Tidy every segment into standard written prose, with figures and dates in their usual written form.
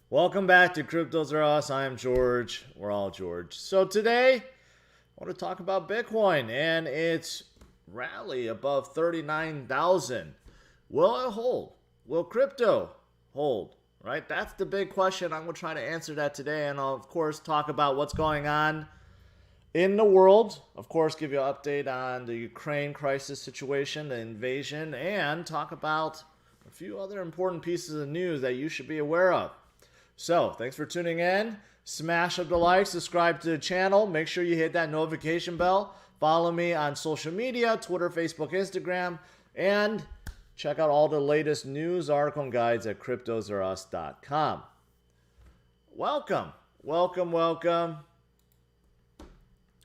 Welcome back to CryptosRUs. I am George. We're all George. So today, I want to talk about Bitcoin and its rally above 39,000. Will it hold? Will crypto hold? Right? That's the big question. I'm going to try to answer that today. And I'll, of course, talk about what's going on in the world. Of course, give you an update on the Ukraine crisis situation, the invasion, and talk about a few other important pieces of news that you should be aware of. So, thanks for tuning in. Smash up the like, subscribe to the channel. Make sure you hit that notification bell. Follow me on social media, Twitter, Facebook, Instagram, and check out all the latest news, article, and guides at CryptosRUs.com. Welcome, welcome, welcome.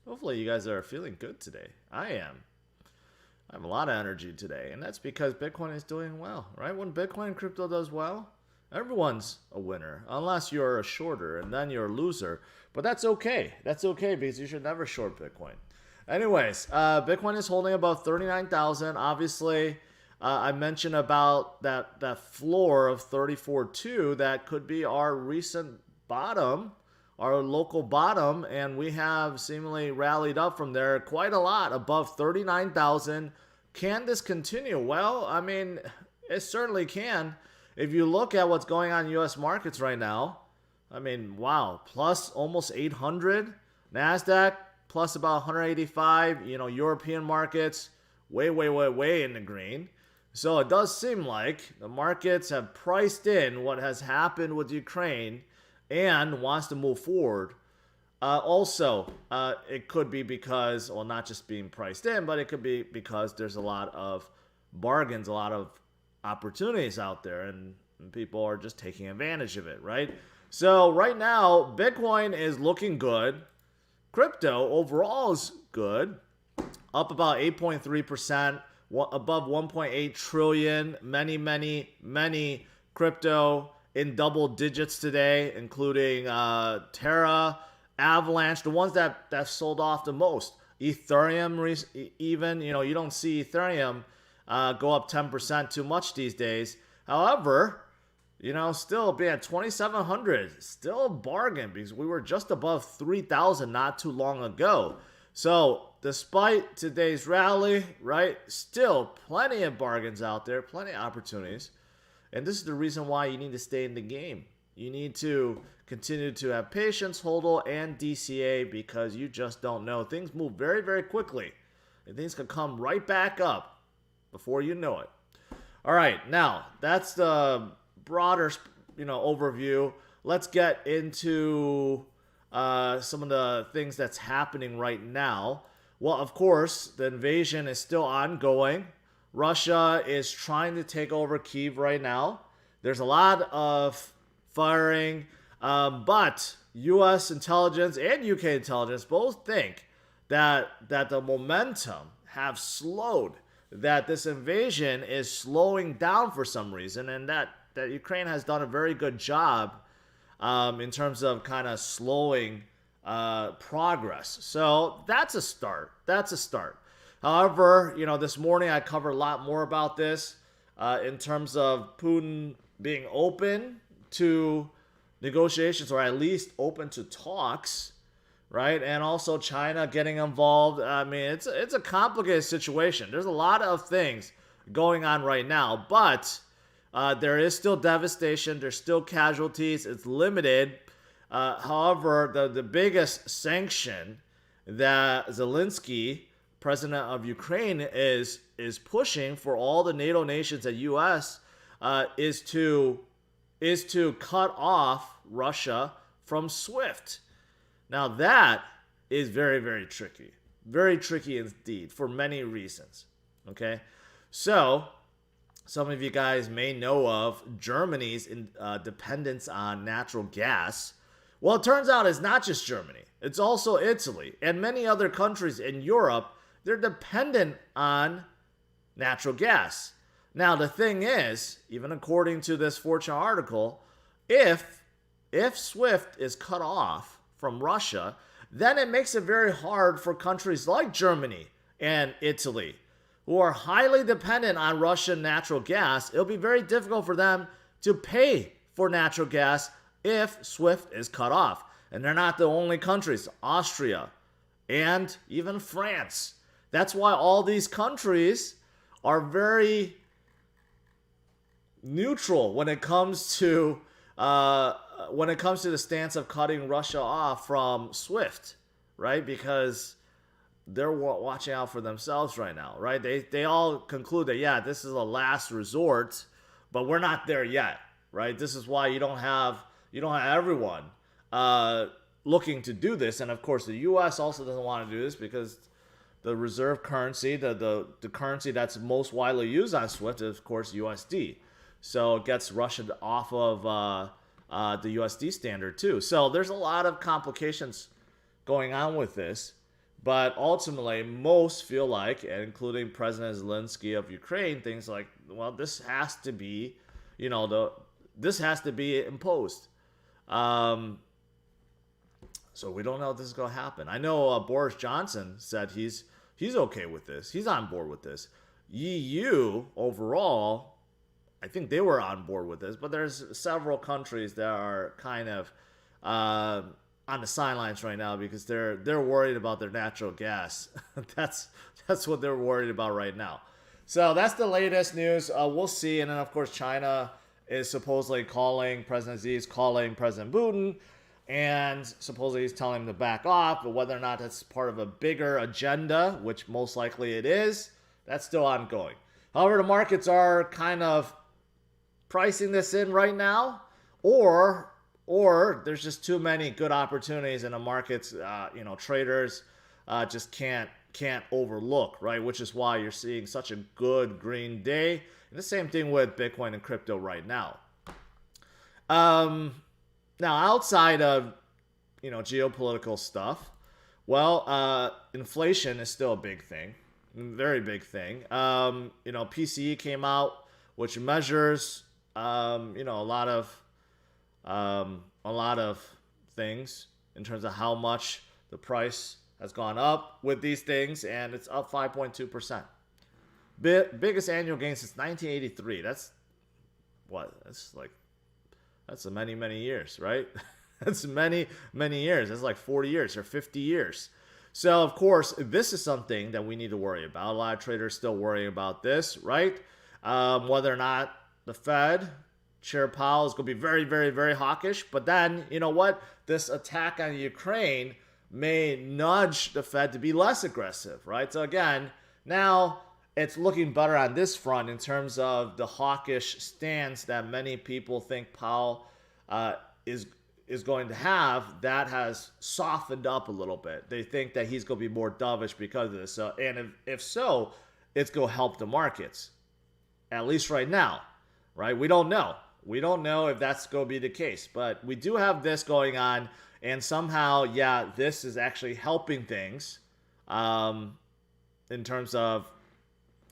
Hopefully you guys are feeling good today. I am. I have a lot of energy today, and that's because Bitcoin is doing well, right? When Bitcoin and crypto does well, everyone's a winner, unless you're a shorter, and then you're a loser. But that's okay. That's okay because you should never short Bitcoin. Anyways, Bitcoin is holding about 39,000. Obviously, I mentioned about that floor of 34.2 that could be our recent bottom, our local bottom, and we have seemingly rallied up from there quite a lot, above 39,000. Can this continue? Well, I mean, it certainly can. If you look at what's going on in U.S. markets right now, I mean, wow, plus almost 800. NASDAQ plus about 185. You know, European markets way, way, way, way in the green. So it does seem like the markets have priced in what has happened with Ukraine and wants to move forward. Also, it could be because, well, not just being priced in, but it could be because there's a lot of bargains, a lot of opportunities out there, and people are just taking advantage of it, right? So right now, Bitcoin is looking good. Crypto overall is good, up about 8.3%, above 1.8 trillion. Many crypto in double digits today, including Terra, Avalanche, the ones that sold off the most. Ethereum, even, you know, you don't see Ethereum go up 10% too much these days. However, you know, still being at 2,700, still a bargain because we were just above 3,000 not too long ago. So despite today's rally, right, still plenty of bargains out there, plenty of opportunities. And this is the reason why you need to stay in the game. You need to continue to have patience, HODL, and DCA because you just don't know. Things move very, very quickly. And things can come right back up before you know it. All right, now that's the broader, overview. Let's get into some of the things that's happening right now. Well, of course, the invasion is still ongoing. Russia is trying to take over Kyiv right now. There's a lot of firing, but U.S. intelligence and U.K. intelligence both think that the momentum have slowed, that this invasion is slowing down for some reason, and that Ukraine has done a very good job in terms of kind of slowing progress. So that's a start. That's a start. However, you know, this morning I covered a lot more about this in terms of Putin being open to negotiations, or at least open to talks, right? And also China getting involved. I mean, it's a complicated situation. There's a lot of things going on right now, but there is still devastation. There's still casualties. It's limited. However, the biggest sanction that Zelensky, president of Ukraine, is pushing for all the NATO nations and U.S. Is to cut off Russia from SWIFT. Now that is very, very tricky indeed for many reasons. Okay, so some of you guys may know of Germany's dependence on natural gas. Well, it turns out it's not just Germany. It's also Italy and many other countries in Europe. They're dependent on natural gas. Now, the thing is, even according to this Fortune article, if SWIFT is cut off from Russia, then it makes it very hard for countries like Germany and Italy, who are highly dependent on Russian natural gas. It'll be very difficult for them to pay for natural gas if SWIFT is cut off. And they're not the only countries. Austria and even France. That's why all these countries are very neutral when it comes to the stance of cutting Russia off from SWIFT, right? Because they're watching out for themselves right now, right? They all conclude that, yeah, this is a last resort, but we're not there yet, right? This is why you don't have everyone looking to do this. And of course, the U.S. also doesn't want to do this because the reserve currency, the currency that's most widely used on SWIFT is, of course, USD. So it gets Russia off of the USD standard too. So there's a lot of complications going on with this. But ultimately, most feel like, including President Zelensky of Ukraine, things like, well, this has to be, this has to be imposed. So we don't know if this is going to happen. I know Boris Johnson said he's okay with this. He's on board with this. EU overall, I think they were on board with this, but there's several countries that are kind of on the sidelines right now because they're worried about their natural gas. That's what they're worried about right now. So that's the latest news. We'll see. And then of course China is supposedly President Xi is calling President Putin, and supposedly he's telling him to back off. But whether or not that's part of a bigger agenda, which most likely it is, that's still ongoing. However, the markets are kind of pricing this in right now, or there's just too many good opportunities in the markets. Traders just can't overlook, right? Which is why you're seeing such a good green day. And the same thing with Bitcoin and crypto right now. Now, outside of geopolitical stuff, well, inflation is still a big thing, very big thing. PCE came out, which measures a lot of things in terms of how much the price has gone up with these things, and it's up 5.2%. Biggest annual gain since 1983. That's many years, right? That's many years. That's like 40 years or 50 years. So of course, this is something that we need to worry about. A lot of traders still worrying about this, right? Whether or not the Fed, Chair Powell, is going to be very, very, very hawkish. But then, you know what? This attack on Ukraine may nudge the Fed to be less aggressive, right? So again, now it's looking better on this front in terms of the hawkish stance that many people think Powell is going to have. That has softened up a little bit. They think that he's going to be more dovish because of this. And if so, it's going to help the markets, at least right now, right? We don't know. We don't know if that's going to be the case, but we do have this going on, and somehow, yeah, this is actually helping things in terms of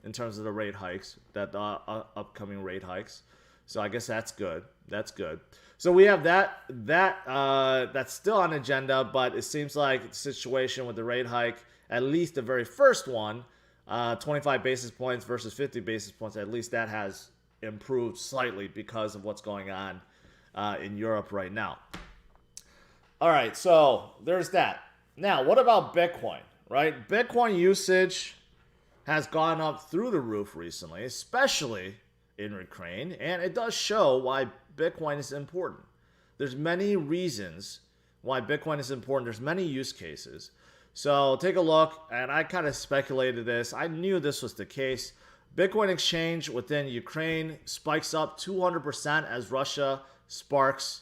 the rate hikes, that upcoming rate hikes. So I guess that's good. That's good. So we have that's still on agenda, but it seems like the situation with the rate hike, at least the very first one, 25 basis points versus 50 basis points, at least that has improved slightly because of what's going on in Europe right now. All right, so there's that. Now, what about Bitcoin, right? Bitcoin usage has gone up through the roof recently, especially in Ukraine, and it does show why Bitcoin is important. There's many reasons why Bitcoin is important. There's many use cases. So take a look, and I kind of speculated this. I knew this was the case. Bitcoin exchange within Ukraine spikes up 200% as Russia sparks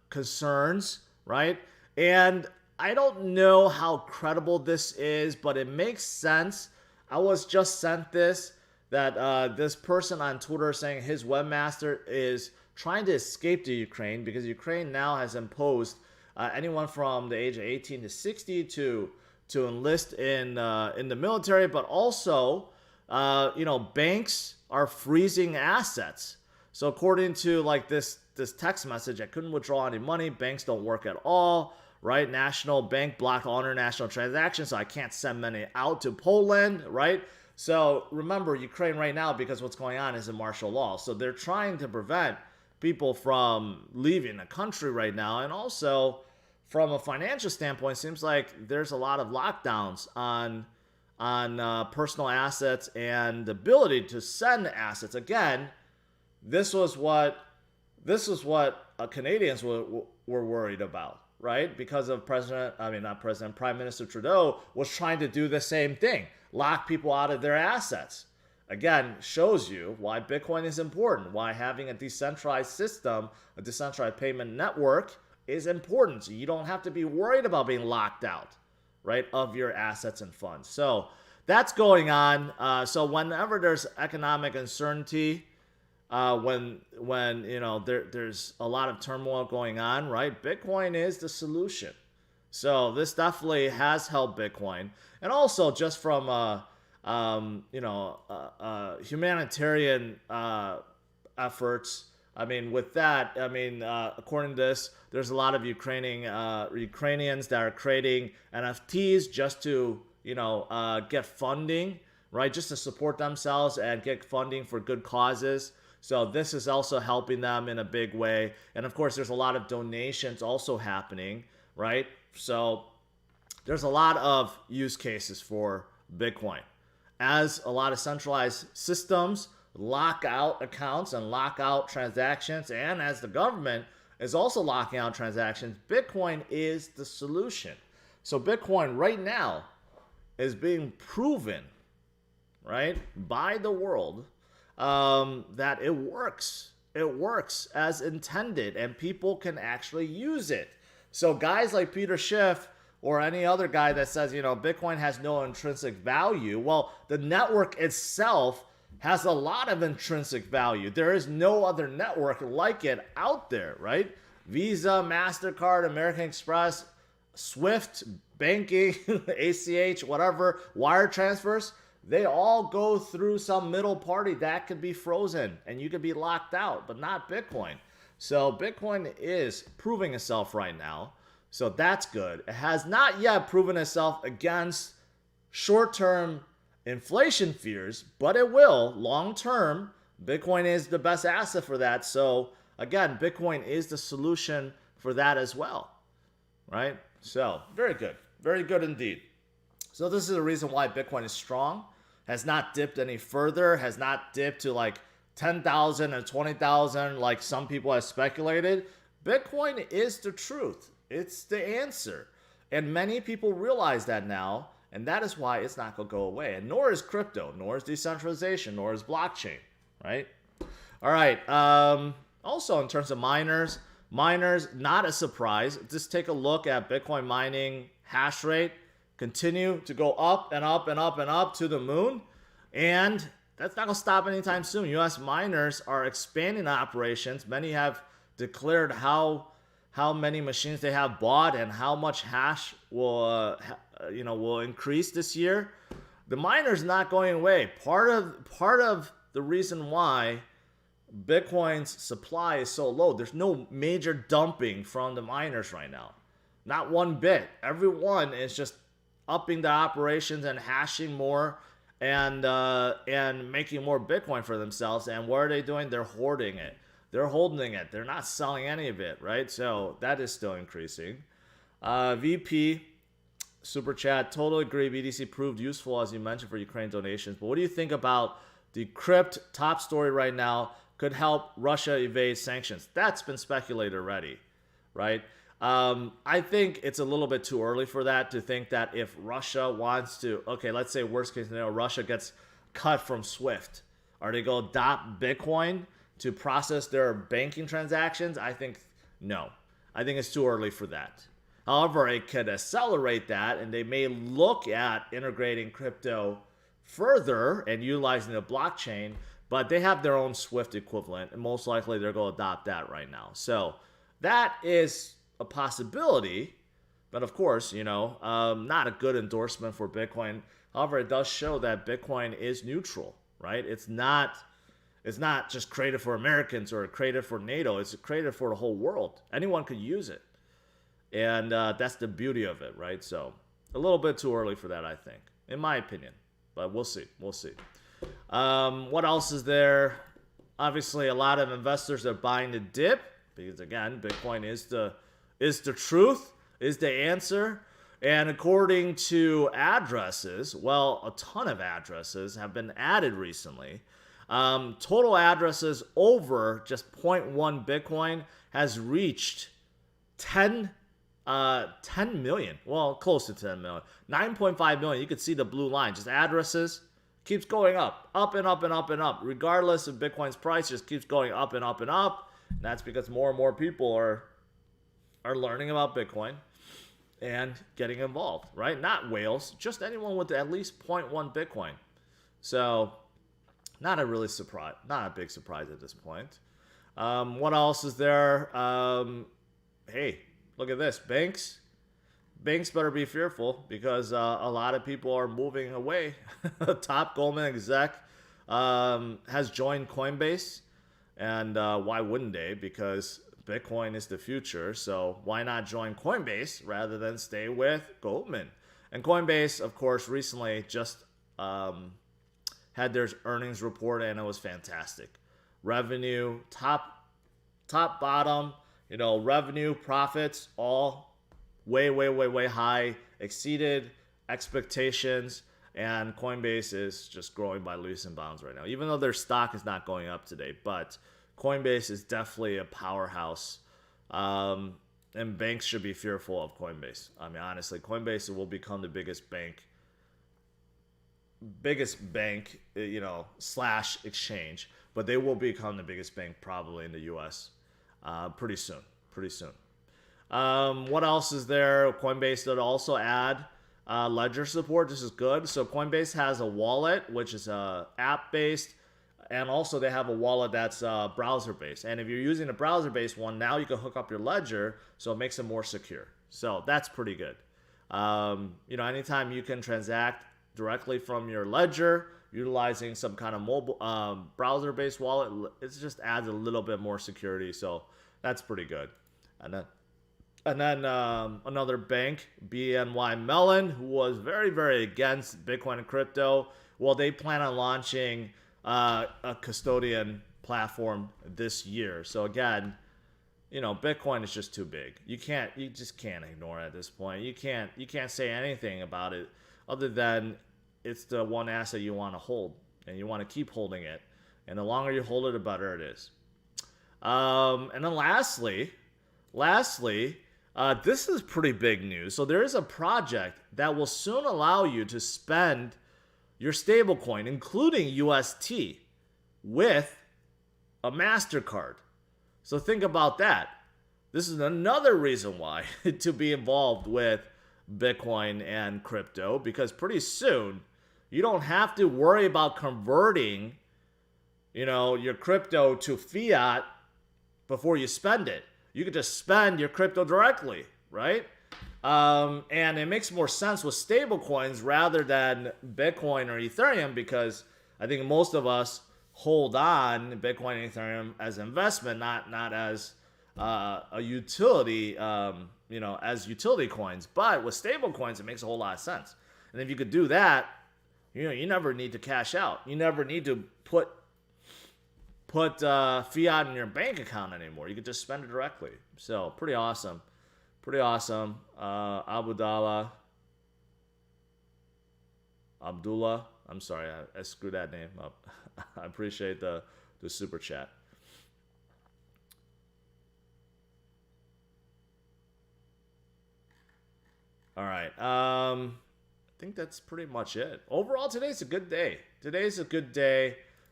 concerns, right? And I don't know how credible this is, but it makes sense. I was just sent this, that this person on Twitter saying his webmaster is trying to escape to Ukraine because Ukraine now has imposed anyone from the age of 18 to 60 to enlist in the military, but also banks are freezing assets. So according to like this text message, I couldn't withdraw any money. Banks don't work at all, right? National bank blocked all international transactions, so I can't send money out to Poland, right? So remember, Ukraine right now, because what's going on is a martial law. So they're trying to prevent people from leaving the country right now. And also from a financial standpoint, it seems like there's a lot of lockdowns on personal assets and the ability to send assets. Again, this was what Canadians were worried about, right? Because of Prime Minister Trudeau was trying to do the same thing, lock people out of their assets. Again, shows you why Bitcoin is important, why having a decentralized system, a decentralized payment network is important. So you don't have to be worried about being locked out, right, of your assets and funds. So that's going on. So whenever there's economic uncertainty, when there's a lot of turmoil going on, right, Bitcoin is the solution. So this definitely has helped Bitcoin. And also just from humanitarian efforts. I mean, with that, according to this, there's a lot of Ukrainians that are creating NFTs just to, get funding, right? Just to support themselves and get funding for good causes. So this is also helping them in a big way. And of course, there's a lot of donations also happening, right? So there's a lot of use cases for Bitcoin. As a lot of centralized systems lock out accounts and lock out transactions, and as the government is also locking out transactions, Bitcoin is the solution. So Bitcoin right now is being proven, right, by the world that it works. It works as intended, and people can actually use it. So guys like Peter Schiff or any other guy that says, Bitcoin has no intrinsic value, well, the network itself has a lot of intrinsic value. There is no other network like it out there, right? Visa, MasterCard, American Express, Swift, banking, ACH, whatever, wire transfers, they all go through some middle party that could be frozen and you could be locked out, but not Bitcoin. So Bitcoin is proving itself right now. So that's good. It has not yet proven itself against short-term inflation fears, but it will long-term. Bitcoin is the best asset for that. So again, Bitcoin is the solution for that as well, right? So very good. Very good indeed. So this is the reason why Bitcoin is strong, has not dipped any further, has not dipped to like 10,000 and 20,000 like some people have speculated. Bitcoin is the truth. It's the answer. And many people realize that now, and that is why it's not going to go away. And nor is crypto, nor is decentralization, nor is blockchain, right? All right. Also, in terms of miners, not a surprise. Just take a look at Bitcoin mining hash rate. Continue to go up and up and up and up to the moon. And that's not going to stop anytime soon. U.S. miners are expanding operations. Many have declared how many machines they have bought and how much hash will increase this year. The miner's not going away. Part of the reason why Bitcoin's supply is so low, there's no major dumping from the miners right now. Not one bit. Everyone is just upping the operations and hashing more and making more Bitcoin for themselves. And what are they doing? They're hoarding it. They're holding it. They're not selling any of it, right? So that is still increasing. VP, Super Chat, totally agree. BTC proved useful, as you mentioned, for Ukraine donations. But what do you think about the crypt top story right now could help Russia evade sanctions? That's been speculated already, right? I think it's a little bit too early for that to think that if Russia wants to, okay, let's say worst case scenario, Russia gets cut from SWIFT. Are they going to adopt Bitcoin to process their banking transactions? I think no. I think it's too early for that. However, it could accelerate that, and they may look at integrating crypto further and utilizing the blockchain, but they have their own SWIFT equivalent, and most likely they're going to adopt that right now. So that is a possibility, but of course, not a good endorsement for Bitcoin. However, it does show that Bitcoin is neutral, right? It's not just created for Americans or created for NATO. It's created for the whole world. Anyone could use it. And that's the beauty of it, right? So a little bit too early for that, I think, in my opinion. But we'll see. We'll see. What else is there? Obviously, a lot of investors are buying the dip because, again, Bitcoin is the truth, is the answer. And according to addresses, well, a ton of addresses have been added recently. Total addresses over just 0.1 Bitcoin has reached 10 million. Well, close to 10 million. 9.5 million. You can see the blue line. Just addresses keeps going up and up and up and up. Regardless of Bitcoin's price, just keeps going up and up and up. And that's because more and more people are learning about Bitcoin and getting involved, right? Not whales, just anyone with at least 0.1 Bitcoin. So not a big surprise at this point. What else is there? Hey, look at this. Banks better be fearful because a lot of people are moving away. Top Goldman exec has joined Coinbase. And why wouldn't they? Because Bitcoin is the future. So why not join Coinbase rather than stay with Goldman? And Coinbase, of course, recently just had their earnings report, and it was fantastic. Revenue, top, bottom, revenue, profits, all way high, exceeded expectations, and Coinbase is just growing by leaps and bounds right now, even though their stock is not going up today. But Coinbase is definitely a powerhouse, and banks should be fearful of Coinbase. I mean, honestly, Coinbase will become the biggest bank, / exchange, but they will become the biggest bank probably in the U.S. Pretty soon. What else is there? Coinbase did also add ledger support. This is good. So Coinbase has a wallet, which is app-based, and also they have a wallet that's browser-based. And if you're using a browser-based one, now you can hook up your ledger, so it makes it more secure. So that's pretty good. Anytime you can transact directly from your ledger, utilizing some kind of mobile browser-based wallet, it just adds a little bit more security. So that's pretty good. And then another bank, BNY Mellon, who was very, very against Bitcoin and crypto. Well, they plan on launching a custodian platform this year. So again, Bitcoin is just too big. You just can't ignore it at this point. You can't say anything about it other than it's the one asset you want to hold and you want to keep holding it. And the longer you hold it, the better it is. And then lastly, this is pretty big news. So there is a project that will soon allow you to spend your stablecoin, including UST, with a MasterCard. So think about that. This is another reason why to be involved with Bitcoin and crypto, because pretty soon you don't have to worry about converting, your crypto to fiat before you spend it. You could just spend your crypto directly, right? And it makes more sense with stable coins rather than Bitcoin or Ethereum, because I think most of us hold on Bitcoin and Ethereum as investment, not as a utility, as utility coins. But with stable coins, it makes a whole lot of sense. And if you could do that, you never need to cash out. You never need to put fiat in your bank account anymore. You can just spend it directly. So pretty awesome. Abdullah. I'm sorry, I screwed that name up. I appreciate the super chat. All right. I think that's pretty much it. Overall, today's a good day.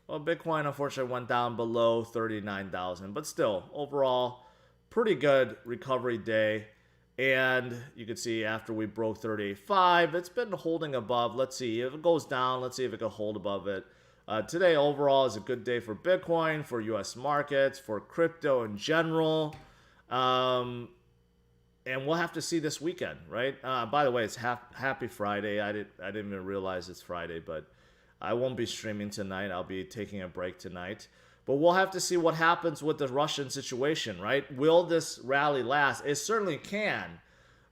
Well, Bitcoin unfortunately went down below 39,000, but still, overall, pretty good recovery day. And you can see after we broke 38.5, it's been holding above. Let's see if it goes down. Let's see if it can hold above it. Today, overall, is a good day for Bitcoin, for U.S. markets, for crypto in general. And we'll have to see this weekend, right? By the way, it's Happy Friday. I didn't even realize it's Friday, but I won't be streaming tonight. I'll be taking a break tonight. But we'll have to see what happens with the Russian situation, right? Will this rally last? It certainly can.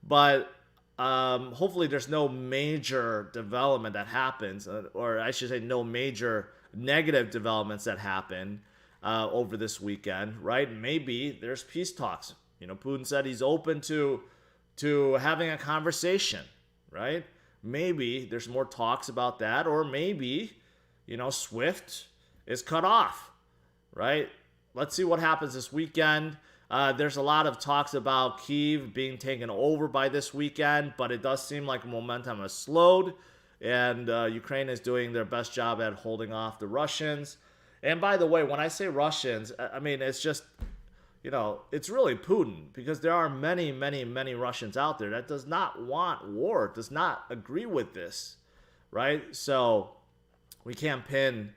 But hopefully there's no major development that happens, or I should say no major negative developments that happen. over this weekend, right? Maybe there's peace talks. You know, Putin said he's open to having a conversation, right? Maybe there's more talks about that, or maybe, you know, SWIFT is cut off, right? Let's see what happens this weekend. There's a lot of talks about Kyiv being taken over by this weekend, but it does seem like momentum has slowed, and Ukraine is doing their best job at holding off the Russians. And by the way, when I say Russians, I mean, it's just, you know, it's really Putin, because there are many, many, many Russians out there that does not want war, does not agree with this, right? So we can't pin,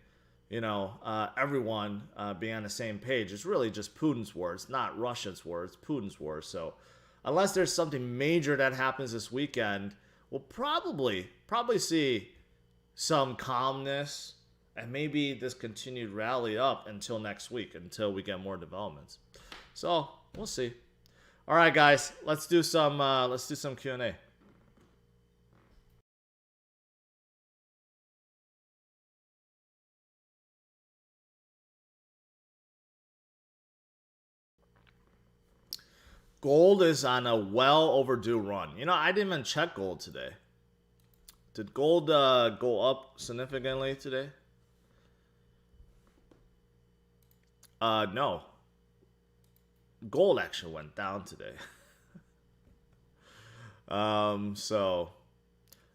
you know, everyone being on the same page. It's really just Putin's war. It's not Russia's war. It's Putin's war. So unless there's something major that happens this weekend, we'll probably see some calmness and maybe this continued rally up until next week, until we get more developments. So we'll see. All right, guys, let's do some Q&A. Gold is on a well overdue run. You know, I didn't even check gold today. Did gold go up significantly today? No. Gold actually went down today. So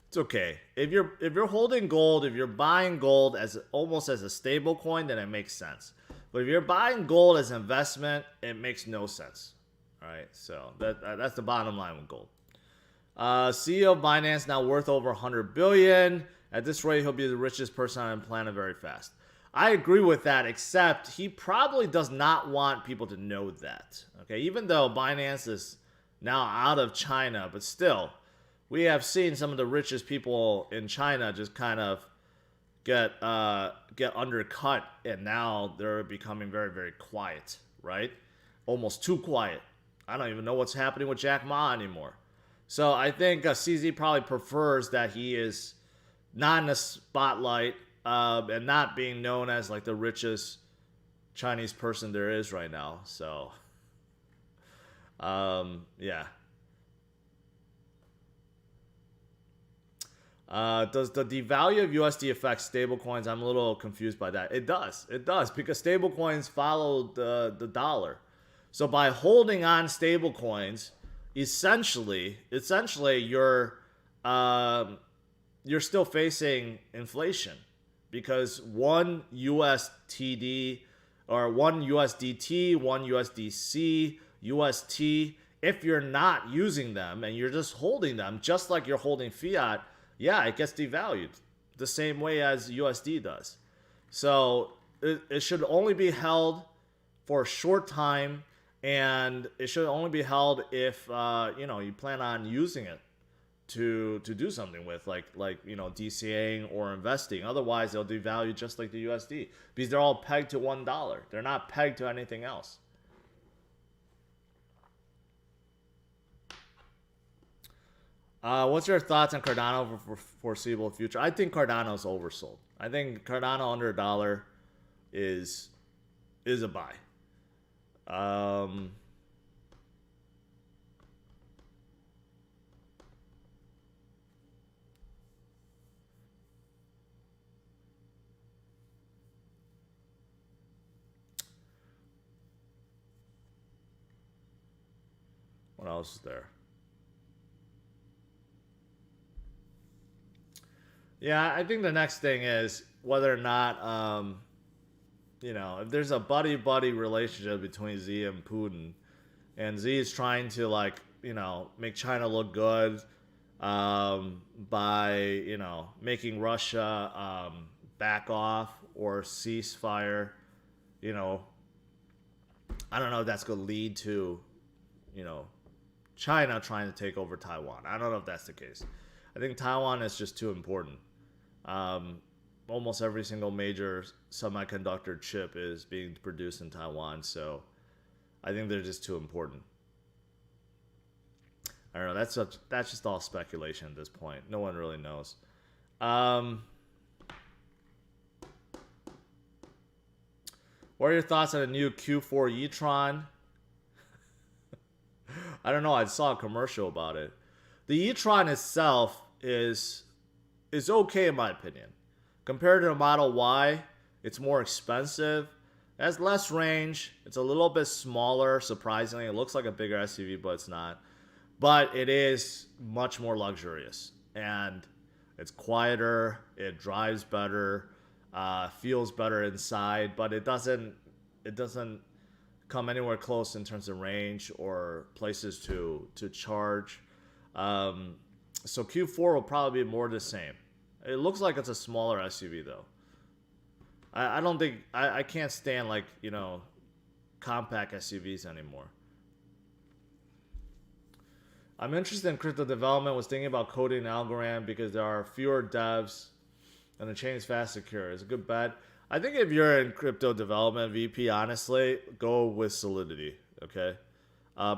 it's okay. If you're holding gold, if you're buying gold as almost as a stable coin, then it makes sense. But if you're buying gold as investment, it makes no sense. All right, so that's the bottom line with gold. CEO of Binance now worth over 100 billion. At this rate, he'll be the richest person on the planet very fast. I agree with that, except he probably does not want people to know that. Okay, even though Binance is now out of China, but still, we have seen some of the richest people in China just kind of get undercut, and now they're becoming very, very quiet, right? Almost too quiet. I don't even know what's happening with Jack Ma anymore. So I think CZ probably prefers that he is not in the spotlight and not being known as like the richest Chinese person there is right now. So, yeah. Does the devalue of USD affect stablecoins? I'm a little confused by that. It does, because stablecoins follow the dollar. So by holding on stablecoins, essentially you're still facing inflation, because one USTD or one USDT, one USDC, UST, if you're not using them and you're just holding them, just like you're holding fiat, yeah, it gets devalued the same way as USD does. So it should only be held for a short time, and it should only be held if you plan on using it to do something with, like DCAing or investing. Otherwise, they'll devalue just like the USD, because they're all pegged to $1. They're not pegged to anything else. What's your thoughts on Cardano for foreseeable future? I think Cardano's oversold. I think Cardano under $1 is a buy. What else is there? Yeah, I think the next thing is whether or not, if there's a buddy-buddy relationship between Z and Putin, and Z is trying to, make China look good by, making Russia back off or ceasefire, I don't know if that's going to lead to, China trying to take over Taiwan. I don't know if that's the case. I think Taiwan is just too important. Almost every single major semiconductor chip is being produced in Taiwan, so I think they're just too important. I don't know. That's just all speculation at this point. No one really knows. What are your thoughts on the new Q4 e-tron? I don't know. I saw a commercial about it. The e-tron itself is okay in my opinion. Compared to the Model Y, it's more expensive. It has less range. It's a little bit smaller, surprisingly. It looks like a bigger SUV, but it's not. But it is much more luxurious. And it's quieter. It drives better. Feels better inside. But it doesn't come anywhere close in terms of range or places to charge. So Q4 will probably be more the same. It looks like it's a smaller SUV though. I don't think I can't stand like, you know, compact SUVs anymore. I'm interested in crypto development. Was thinking about coding Algorand because there are fewer devs and the chain is fast secure. It's a good bet. I think if you're in crypto development, VP, honestly, go with Solidity. Okay.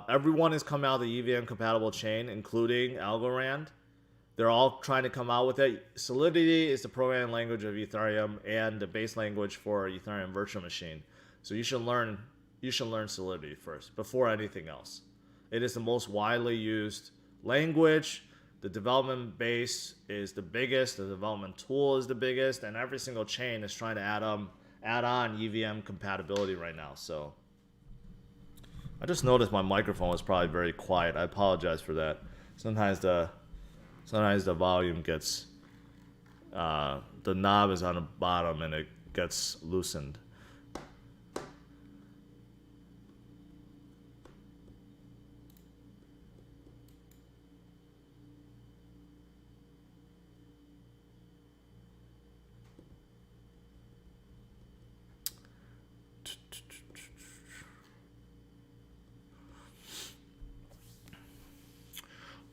Everyone is coming out of the EVM compatible chain, including Algorand. They're all trying to come out with it. Solidity is the programming language of Ethereum and the base language for Ethereum virtual machine. So you should learn Solidity first before anything else. It is the most widely used language. The development base is the biggest. The development tool is the biggest, and every single chain is trying to add on EVM compatibility right now. So I just noticed my microphone was probably very quiet. I apologize for that. Sometimes the volume gets, the knob is on the bottom and it gets loosened.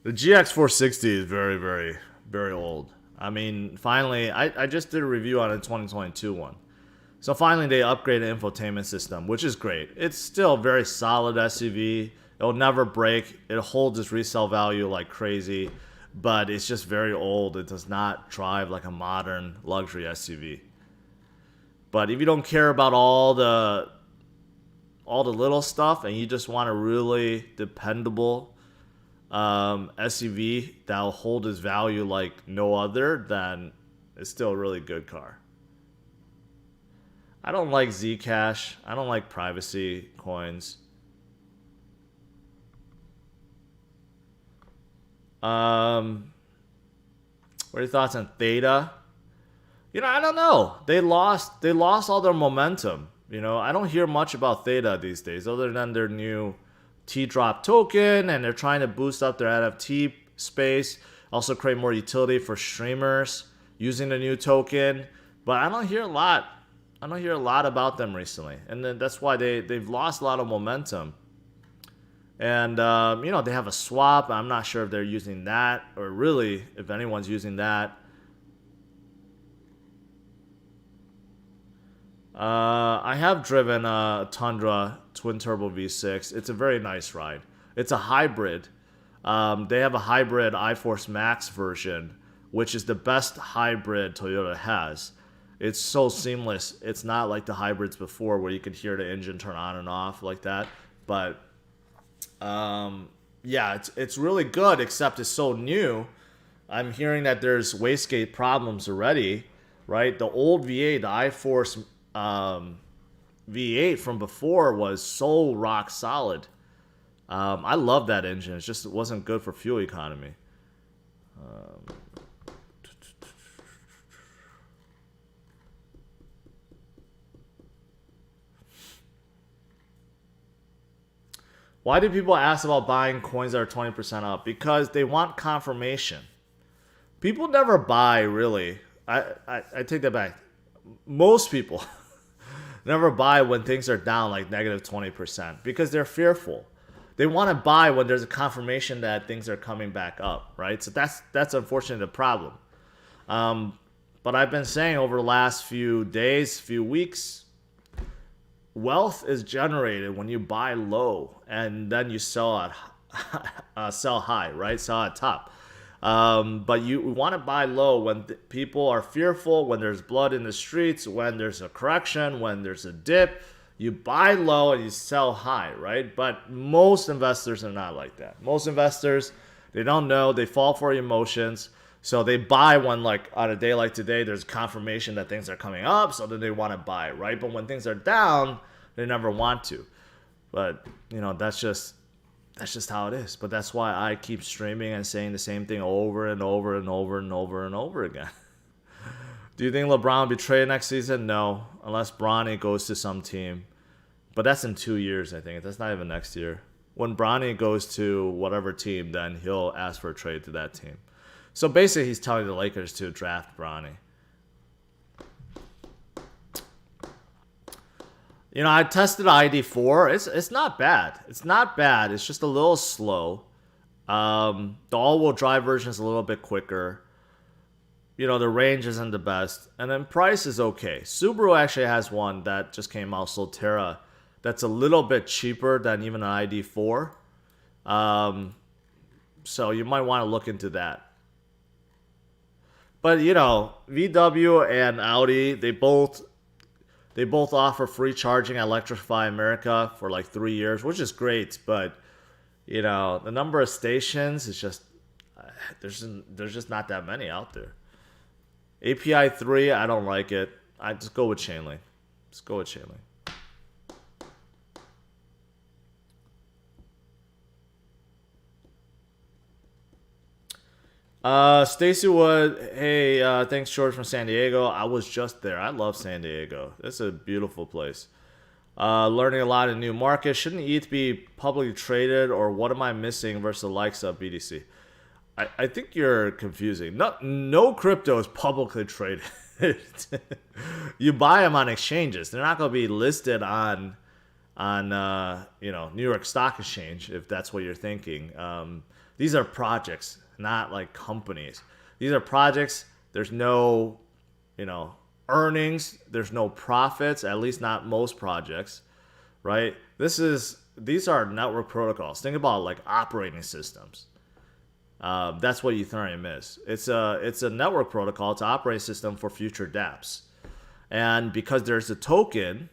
The GX460 is very, very, very old. I mean, finally, I just did a review on a 2022 one. So finally, they upgraded the infotainment system, which is great. It's still a very solid SUV. It'll never break. It holds its resale value like crazy, but it's just very old. It does not drive like a modern luxury SUV. But if you don't care about all the little stuff and you just want a really dependable SUV that'll hold its value like no other, then it's still a really good car. I don't like Zcash. I don't like privacy coins. What are your thoughts on Theta? You know, I don't know. They lost all their momentum. You know, I don't hear much about Theta these days other than their new T-Drop token, and they're trying to boost up their NFT space, also create more utility for streamers using the new token. But I don't hear a lot about them recently, and then that's why they've lost a lot of momentum. And you know, they have a swap. I'm not sure if they're using that, or really if anyone's using that. I have driven a Tundra twin turbo V6. It's a very nice ride. It's a hybrid. They have a hybrid iForce Max version, which is the best hybrid Toyota has. It's so seamless. It's not like the hybrids before where you could hear the engine turn on and off like that. But yeah, it's really good, except it's so new. I'm hearing that there's wastegate problems already, right? The old V8, the iForce V8 from before was so rock solid. I love that engine. It just wasn't good for fuel economy. Why do people ask about buying coins that are 20% up? Because they want confirmation. People never buy, really. I take that back. Most people never buy when things are down like negative 20% because they're fearful. They want to buy when there's a confirmation that things are coming back up, right? So that's unfortunately the problem. But I've been saying over the last few days, few weeks, wealth is generated when you buy low and then you sell high, right? Sell at top. But you want to buy low when people are fearful, when there's blood in the streets, when there's a correction, when there's a dip. You buy low and you sell high, right? But most investors are not like that. Most investors, they don't know. They fall for emotions. So they buy when, like, on a day like today, there's confirmation that things are coming up. So then they want to buy, right? But when things are down, they never want to. But, you know, that's just how it is. But that's why I keep streaming and saying the same thing over and over and over and over and over again. Do you think LeBron will be traded next season? No, unless Bronny goes to some team. But that's in 2 years, I think. That's not even next year. When Bronny goes to whatever team, then he'll ask for a trade to that team. So basically, he's telling the Lakers to draft Bronny. You know, I tested ID4. It's not bad. It's not bad. It's just a little slow. The all-wheel drive version is a little bit quicker. You know, the range isn't the best. And then price is okay. Subaru actually has one that just came out, Solterra, that's a little bit cheaper than even an ID4. So you might want to look into that. But, you know, VW and Audi, they both offer free charging at Electrify America for like 3 years, which is great. But, you know, the number of stations is just, there's just not that many out there. API 3, I don't like it. I just go with Chainlink. Just go with Chainlink. Stacy Wood, hey, thanks George from San Diego. I was just there. I love San Diego. It's a beautiful place. Learning a lot in new markets. Shouldn't ETH be publicly traded, or what am I missing versus the likes of BTC? I think you're confusing. No crypto is publicly traded. You buy them on exchanges. They're not going to be listed on you know, New York Stock Exchange, if that's what you're thinking. These are projects, not like companies. These are projects. There's no, you know, earnings. There's no profits, at least not most projects, right? These are network protocols. Think about like operating systems. That's what Ethereum is. It's a network protocol. It's an operating system for future dApps. And because there's a token,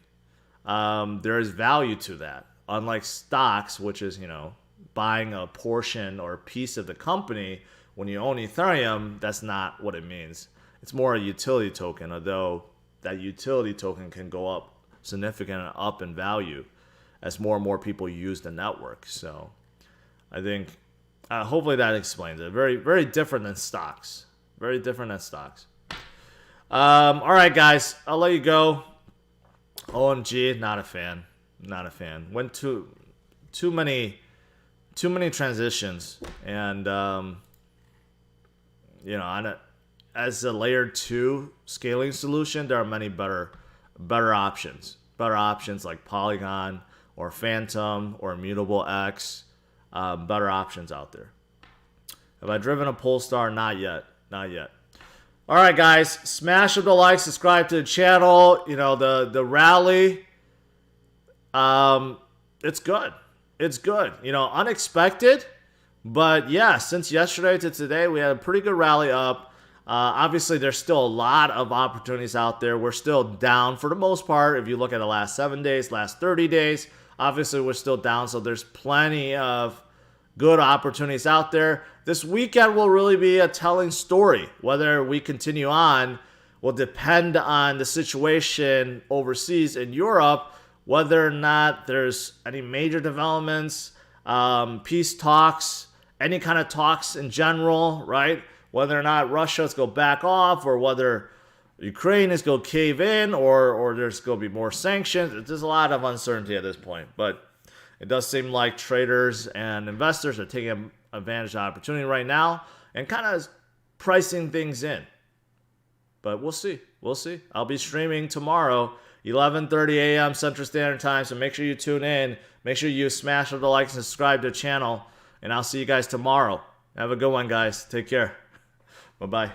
there is value to that. Unlike stocks, which is, you know, buying a portion or a piece of the company, when you own Ethereum, that's not what it means. It's more a utility token, although that utility token can go up significantly up in value as more and more people use the network. So I think hopefully that explains it. Very, very different than stocks. Very different than stocks. All right, guys, I'll let you go. OMG, not a fan. Not a fan. Went too many transitions, and you know, as a layer 2 scaling solution, there are many better options. Better options like Polygon or Phantom or Immutable X. Better options out there. Have I driven a Polestar? Not yet. Not yet. All right, guys, smash up the like, subscribe to the channel. You know, the rally, it's good. It's good. You know, unexpected, but yeah, since yesterday to today, we had a pretty good rally up. Obviously, there's still a lot of opportunities out there. We're still down for the most part. If you look at the last 7 days, last 30 days, obviously we're still down. So there's plenty of good opportunities out there. This weekend will really be a telling story. Whether we continue on will depend on the situation overseas in Europe, whether or not there's any major developments, peace talks, any kind of talks in general, right? Whether or not Russia is going to back off, or whether Ukraine is going to cave in, or there's going to be more sanctions. There's a lot of uncertainty at this point, but it does seem like traders and investors are taking advantage of the opportunity right now and kind of pricing things in. But we'll see. We'll see. I'll be streaming tomorrow, 11:30 a.m. Central Standard Time, so make sure you tune in. Make sure you smash the like and subscribe to the channel, and I'll see you guys tomorrow. Have a good one, guys. Take care. Bye-bye.